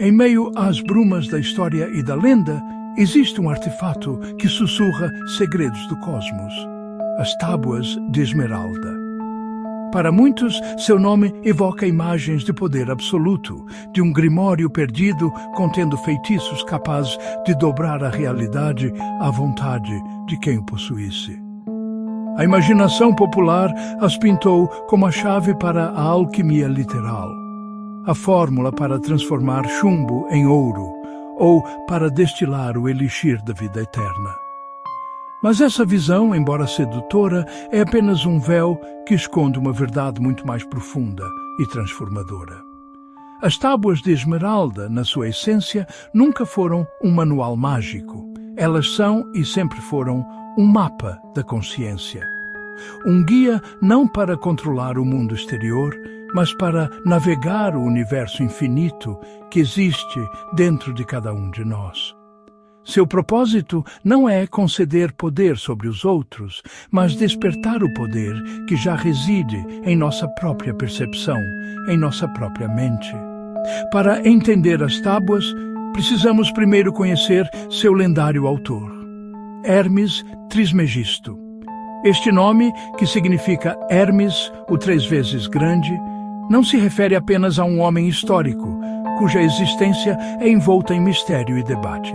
Em meio às brumas da história e da lenda, existe um artefato que sussurra segredos do cosmos: as Tábuas de Esmeralda. Para muitos, seu nome evoca imagens de poder absoluto, de um grimório perdido contendo feitiços capazes de dobrar a realidade à vontade de quem o possuísse. A imaginação popular as pintou como a chave para a alquimia literal, a fórmula para transformar chumbo em ouro ou para destilar o elixir da vida eterna. Mas essa visão, embora sedutora, é apenas um véu que esconde uma verdade muito mais profunda e transformadora. As Tábuas de Esmeralda, na sua essência, nunca foram um manual mágico. Elas são e sempre foram um mapa da consciência. Um guia não para controlar o mundo exterior, mas para navegar o universo infinito que existe dentro de cada um de nós. Seu propósito não é conceder poder sobre os outros, mas despertar o poder que já reside em nossa própria percepção, em nossa própria mente. Para entender as Tábuas, precisamos primeiro conhecer seu lendário autor, Hermes Trismegisto. Este nome, que significa Hermes, o 3 vezes grande, não se refere apenas a um homem histórico, cuja existência é envolta em mistério e debate.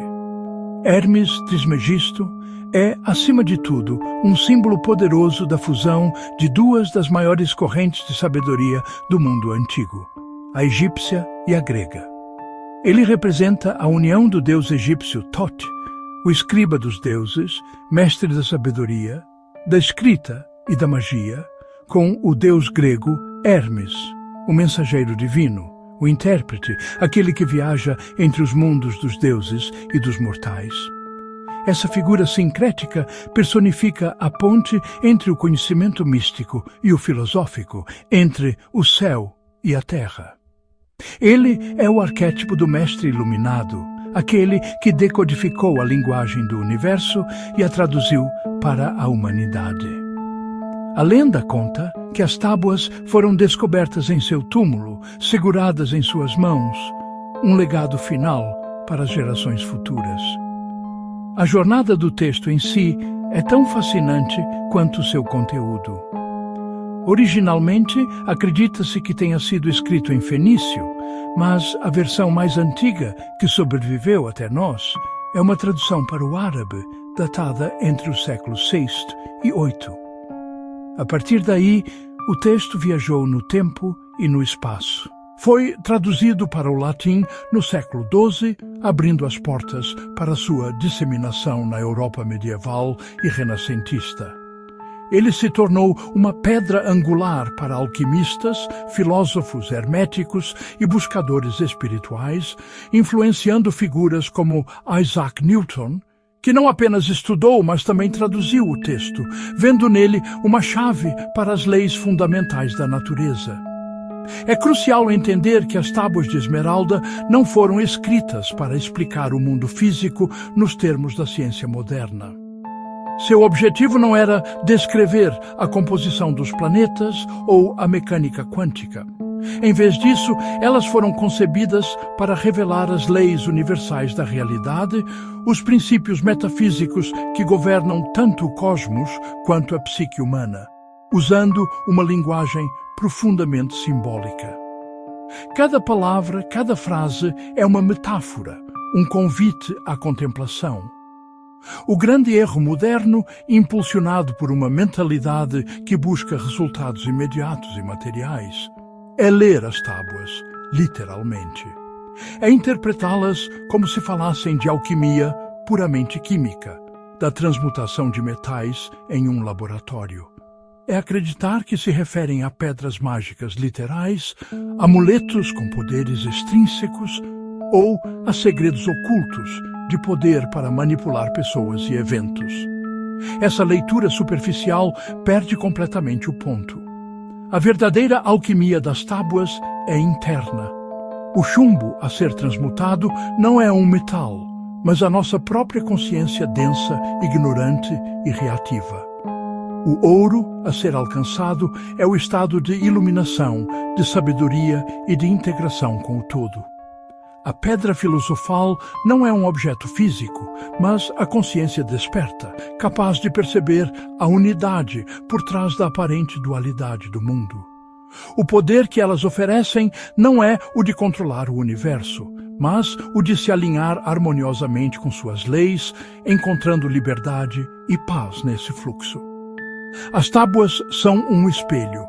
Hermes Trismegisto é, acima de tudo, um símbolo poderoso da fusão de duas das maiores correntes de sabedoria do mundo antigo, a egípcia e a grega. Ele representa a união do deus egípcio Thoth, o escriba dos deuses, mestre da sabedoria, da escrita e da magia, com o deus grego Hermes, o mensageiro divino, o intérprete, aquele que viaja entre os mundos dos deuses e dos mortais. Essa figura sincrética personifica a ponte entre o conhecimento místico e o filosófico, entre o céu e a terra. Ele é o arquétipo do mestre iluminado, aquele que decodificou a linguagem do universo e a traduziu para a humanidade. A lenda conta que as tábuas foram descobertas em seu túmulo, seguradas em suas mãos, um legado final para as gerações futuras. A jornada do texto em si é tão fascinante quanto seu conteúdo. Originalmente, acredita-se que tenha sido escrito em fenício, mas a versão mais antiga, que sobreviveu até nós, é uma tradução para o árabe, datada entre os séculos VI e VIII. A partir daí, o texto viajou no tempo e no espaço. Foi traduzido para o latim no século XII, abrindo as portas para sua disseminação na Europa medieval e renascentista. Ele se tornou uma pedra angular para alquimistas, filósofos herméticos e buscadores espirituais, influenciando figuras como Isaac Newton, que não apenas estudou, mas também traduziu o texto, vendo nele uma chave para as leis fundamentais da natureza. É crucial entender que as Tábuas de Esmeralda não foram escritas para explicar o mundo físico nos termos da ciência moderna. Seu objetivo não era descrever a composição dos planetas ou a mecânica quântica. Em vez disso, elas foram concebidas para revelar as leis universais da realidade, os princípios metafísicos que governam tanto o cosmos quanto a psique humana, usando uma linguagem profundamente simbólica. Cada palavra, cada frase é uma metáfora, um convite à contemplação. O grande erro moderno, impulsionado por uma mentalidade que busca resultados imediatos e materiais, é ler as tábuas, literalmente. É interpretá-las como se falassem de alquimia puramente química, da transmutação de metais em um laboratório. É acreditar que se referem a pedras mágicas literais, amuletos com poderes extrínsecos ou a segredos ocultos de poder para manipular pessoas e eventos. Essa leitura superficial perde completamente o ponto. A verdadeira alquimia das tábuas é interna. O chumbo a ser transmutado não é um metal, mas a nossa própria consciência densa, ignorante e reativa. O ouro a ser alcançado é o estado de iluminação, de sabedoria e de integração com o todo. A pedra filosofal não é um objeto físico, mas a consciência desperta, capaz de perceber a unidade por trás da aparente dualidade do mundo. O poder que elas oferecem não é o de controlar o universo, mas o de se alinhar harmoniosamente com suas leis, encontrando liberdade e paz nesse fluxo. As tábuas são um espelho.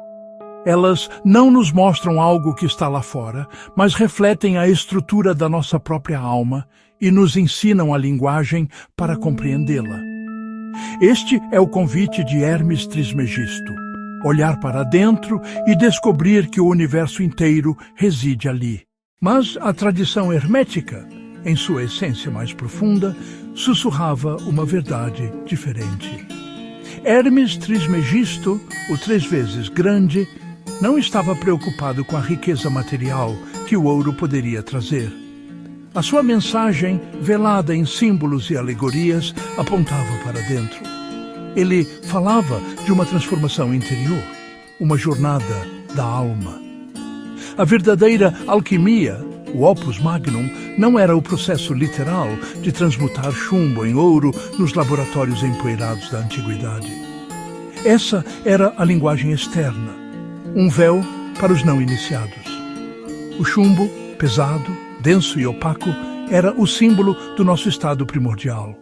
Elas não nos mostram algo que está lá fora, mas refletem a estrutura da nossa própria alma e nos ensinam a linguagem para compreendê-la. Este é o convite de Hermes Trismegisto: olhar para dentro e descobrir que o universo inteiro reside ali. Mas a tradição hermética, em sua essência mais profunda, sussurrava uma verdade diferente. Hermes Trismegisto, o 3 vezes grande, não estava preocupado com a riqueza material que o ouro poderia trazer. A sua mensagem, velada em símbolos e alegorias, apontava para dentro. Ele falava de uma transformação interior, uma jornada da alma. A verdadeira alquimia, o opus magnum, não era o processo literal de transmutar chumbo em ouro nos laboratórios empoeirados da antiguidade. Essa era a linguagem externa, um véu para os não iniciados. O chumbo, pesado, denso e opaco, era o símbolo do nosso estado primordial.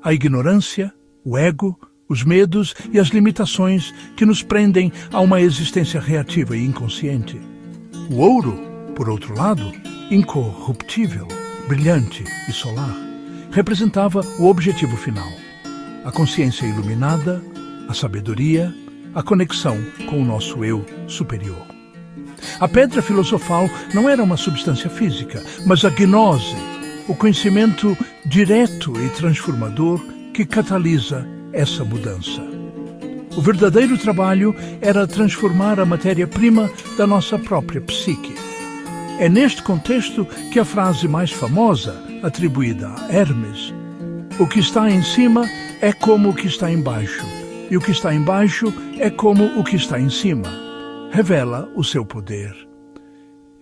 A ignorância, o ego, os medos e as limitações que nos prendem a uma existência reativa e inconsciente. O ouro, por outro lado, incorruptível, brilhante e solar, representava o objetivo final: a consciência iluminada, a sabedoria, a conexão com o nosso eu superior. A pedra filosofal não era uma substância física, mas a gnose, o conhecimento direto e transformador que catalisa essa mudança. O verdadeiro trabalho era transformar a matéria-prima da nossa própria psique. É neste contexto que a frase mais famosa, atribuída a Hermes: o que está em cima é como o que está embaixo, e o que está embaixo é como o que está em cima, revela o seu poder.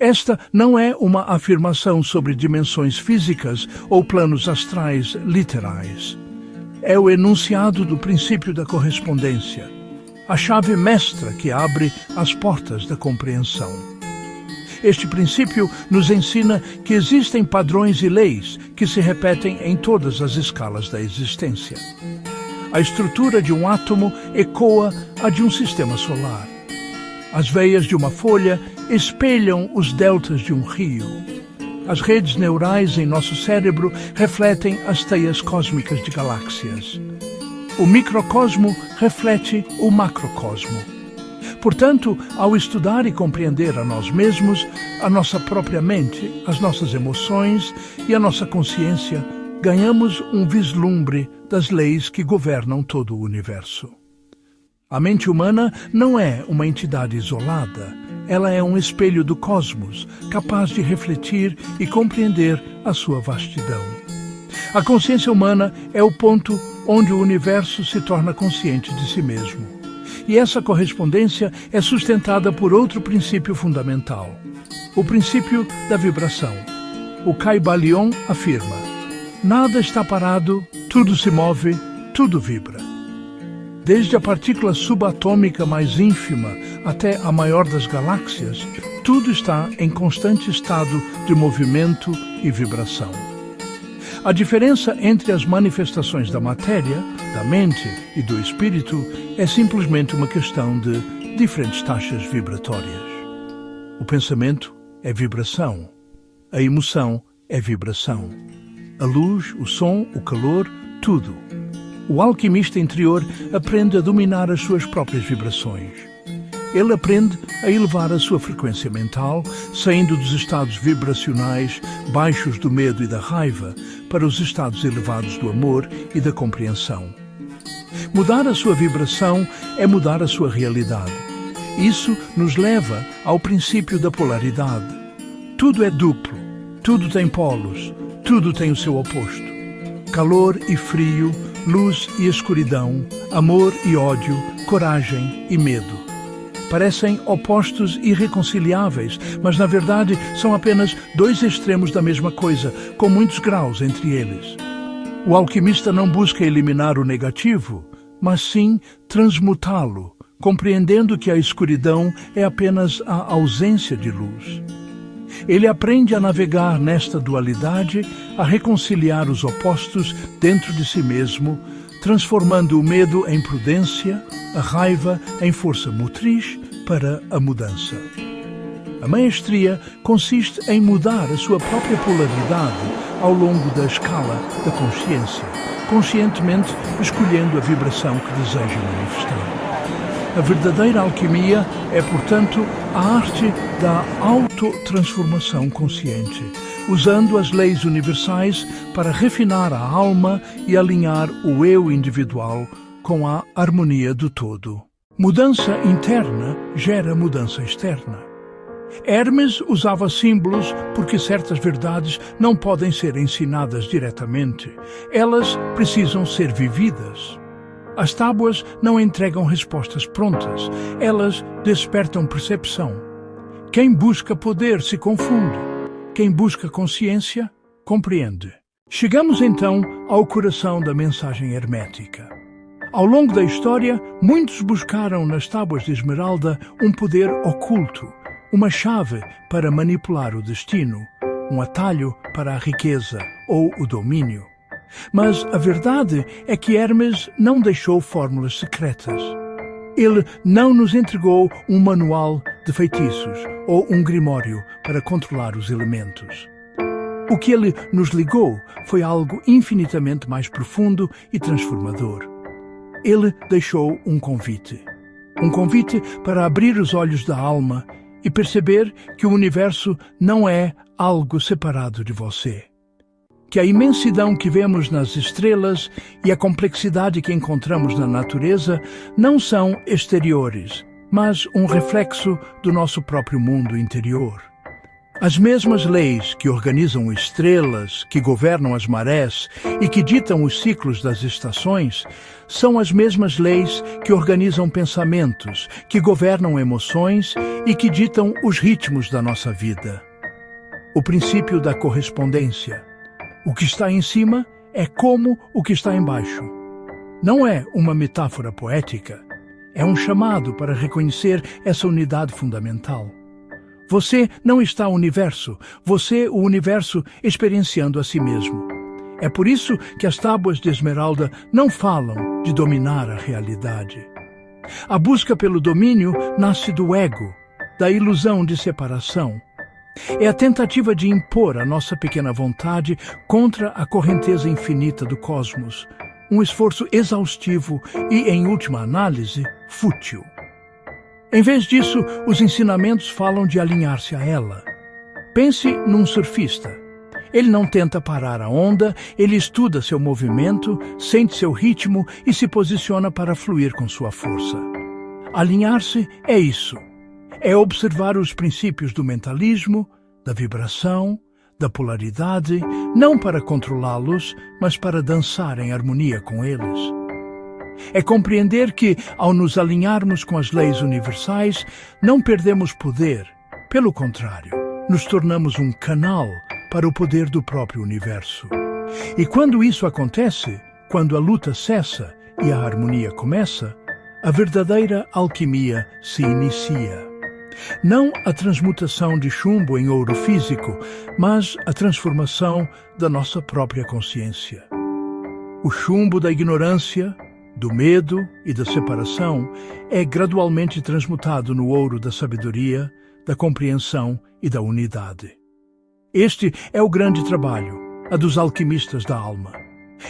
Esta não é uma afirmação sobre dimensões físicas ou planos astrais literais. É o enunciado do princípio da correspondência, a chave mestra que abre as portas da compreensão. Este princípio nos ensina que existem padrões e leis que se repetem em todas as escalas da existência. A estrutura de um átomo ecoa a de um sistema solar. As veias de uma folha espelham os deltas de um rio. As redes neurais em nosso cérebro refletem as teias cósmicas de galáxias. O microcosmo reflete o macrocosmo. Portanto, ao estudar e compreender a nós mesmos, a nossa própria mente, as nossas emoções e a nossa consciência, ganhamos um vislumbre das leis que governam todo o universo. A mente humana não é uma entidade isolada. Ela é um espelho do cosmos, capaz de refletir e compreender a sua vastidão. A consciência humana é o ponto onde o universo se torna consciente de si mesmo. E essa correspondência é sustentada por outro princípio fundamental: o princípio da vibração. O Kybalion afirma: nada está parado, tudo se move, tudo vibra. Desde a partícula subatômica mais ínfima até a maior das galáxias, tudo está em constante estado de movimento e vibração. A diferença entre as manifestações da matéria, da mente e do espírito é simplesmente uma questão de diferentes taxas vibratórias. O pensamento é vibração, a emoção é vibração, a luz, o som, o calor, tudo. O alquimista interior aprende a dominar as suas próprias vibrações. Ele aprende a elevar a sua frequência mental, saindo dos estados vibracionais baixos do medo e da raiva para os estados elevados do amor e da compreensão. Mudar a sua vibração é mudar a sua realidade. Isso nos leva ao princípio da polaridade. Tudo é duplo, tudo tem polos, tudo tem o seu oposto. Calor e frio, luz e escuridão, amor e ódio, coragem e medo. parecem opostos irreconciliáveis, mas na verdade são apenas dois extremos da mesma coisa, com muitos graus entre eles. O alquimista não busca eliminar o negativo, mas sim transmutá-lo, compreendendo que a escuridão é apenas a ausência de luz. Ele aprende a navegar nesta dualidade, a reconciliar os opostos dentro de si mesmo, transformando o medo em prudência, a raiva em força motriz para a mudança. A maestria consiste em mudar a sua própria polaridade ao longo da escala da consciência, conscientemente escolhendo a vibração que deseja manifestar. A verdadeira alquimia é, portanto, a arte da autotransformação consciente, usando as leis universais para refinar a alma e alinhar o eu individual com a harmonia do todo. Mudança interna gera mudança externa. Hermes usava símbolos porque certas verdades não podem ser ensinadas diretamente. Elas precisam ser vividas. As tábuas não entregam respostas prontas, elas despertam percepção. Quem busca poder se confunde, quem busca consciência, compreende. Chegamos então ao coração da mensagem hermética. Ao longo da história, muitos buscaram nas tábuas de esmeralda um poder oculto, uma chave para manipular o destino, um atalho para a riqueza ou o domínio. Mas a verdade é que Hermes não deixou fórmulas secretas. Ele não nos entregou um manual de feitiços ou um grimório para controlar os elementos. O que ele nos ligou foi algo infinitamente mais profundo e transformador. Ele deixou um convite para abrir os olhos da alma e perceber que o universo não é algo separado de você. Que a imensidão que vemos nas estrelas e a complexidade que encontramos na natureza não são exteriores, mas um reflexo do nosso próprio mundo interior. As mesmas leis que organizam estrelas, que governam as marés e que ditam os ciclos das estações, são as mesmas leis que organizam pensamentos, que governam emoções e que ditam os ritmos da nossa vida. O princípio da correspondência. O que está em cima é como o que está embaixo. Não é uma metáfora poética, é um chamado para reconhecer essa unidade fundamental. Você não está o universo, você o universo experienciando a si mesmo. É por isso que as tábuas de esmeralda não falam de dominar a realidade. A busca pelo domínio nasce do ego, da ilusão de separação. É a tentativa de impor a nossa pequena vontade contra a correnteza infinita do cosmos, um esforço exaustivo e, em última análise, fútil. Em vez disso, os ensinamentos falam de alinhar-se a ela. Pense num surfista. Ele não tenta parar a onda, ele estuda seu movimento, sente seu ritmo e se posiciona para fluir com sua força. Alinhar-se é isso. É observar os princípios do mentalismo, da vibração, da polaridade, não para controlá-los, mas para dançar em harmonia com eles. É compreender que, ao nos alinharmos com as leis universais, não perdemos poder. Pelo contrário, nos tornamos um canal para o poder do próprio universo. E quando isso acontece, quando a luta cessa e a harmonia começa, a verdadeira alquimia se inicia. Não a transmutação de chumbo em ouro físico, mas a transformação da nossa própria consciência. O chumbo da ignorância, do medo e da separação é gradualmente transmutado no ouro da sabedoria, da compreensão e da unidade. Este é o grande trabalho, a dos alquimistas da alma.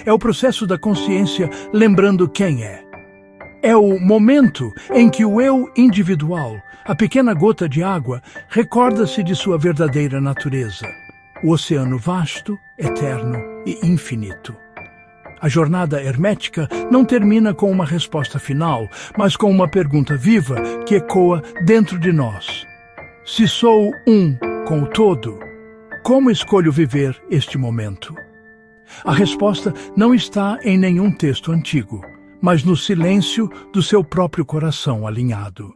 É o processo da consciência lembrando quem é. É o momento em que o eu individual, a pequena gota de água, recorda-se de sua verdadeira natureza, o oceano vasto, eterno e infinito. A jornada hermética não termina com uma resposta final, mas com uma pergunta viva que ecoa dentro de nós. Se sou um com o todo, como escolho viver este momento? A resposta não está em nenhum texto antigo, mas no silêncio do seu próprio coração alinhado.